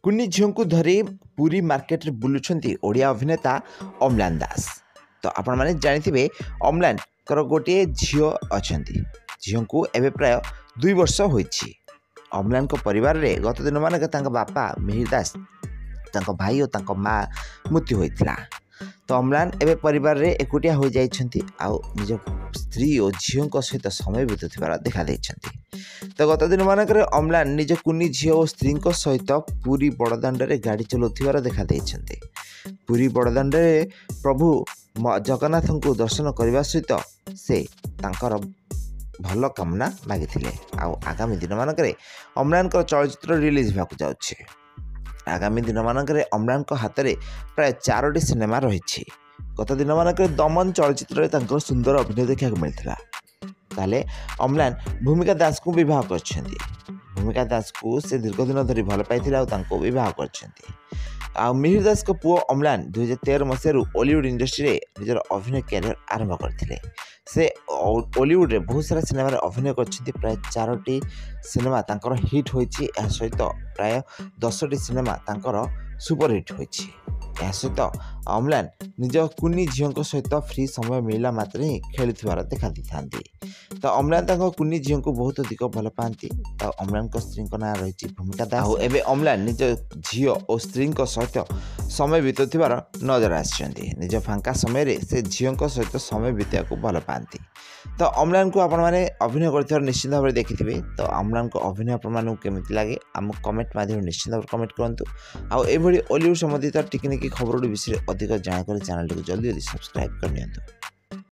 कुनी झील को धरी पूरी मार्केट रे बुलुछंती ओडिया अभिनेता अम्लान दास। तो आपण माने जानिथिबे अम्लान कर गोटे झील अछंती। झील को एबे प्राय 2 वर्ष होईछि। अम्लान को परिवार रे गत दिन माने तांका बापा मिहिर दास तांका भाई और तांका माँ मृत्यु होइतिला। तो अम्लान एबे परिवार रे एकुटिया हो जाइछंती आ निज स्त्री और झील सहित समय बितुथिबार देखा देइछंती। तो गत दिन मानक अम्लान निज कुनी झील और स्त्री सहित पूरी बड़दाण्ड रे गाड़ी चलाउथिबार देखा देइछंती। पूरी बड़दाण्ड रे प्रभु जगन्नाथ को दर्शन करने सहित से तांकर भल कामना मागिथिले। आगामी दिन मानक अम्लान चलचित्र रिलीज होगा जाउछे। आगामी दिन मानक अम्लान हाथ में प्राय 4टी सिनेमा रही। गत दिन मानक दमन चलचित्र सुंदर अभिनय देखा मिलता। ताले अम्लान भूमिका दास को विवाह कर भूमिका दास को से दीर्घ दिन धरी भल पाई विवाह कर मिहिर दास को पुओ अम्लान 2013 मसीह बॉलीवुड इंडस्ट्री रे निजर अभिनय कैरियर आरंभ करथिले। से बॉलीवुड रे बहुत सारा सिनेमा अभिनय करछथि। प्राय 4टी सिनेमा तांकर हिट होईछि। या सहित प्राय 10टी सिनेमा तांकर सुपर हिट होईछि। या सहित अम्लान निज कुनी झील सहित फ्री समय मिलला मात्र ही खेलुथिबार देखा दिथांती। तो अम्लान तांको कुनी झील को बहुत अधिक भल पाती। तो अम्लान को स्त्री ना रही भूमिका दास। एबे अम्लान निज झील और स्त्री सहित समय बितुथिबार नजर आछंती। निज फांका समय से झील सहित समय बिताया को भल पाती। तो अम्लान को आपण माने अभिनय करथिबार निश्चित भाव देखिथिबे। तो अम्लान को अभिनय आपण मानू केमिति लागे आम कमेंट माध्यम निश्चित भाव कमेंट करंतु। आ एभली बॉलीवुड संबंधित टिकनिकी खबर विषय अधिक जानकारी चैनल को जल्दी सब्सक्राइब कर नियंतु।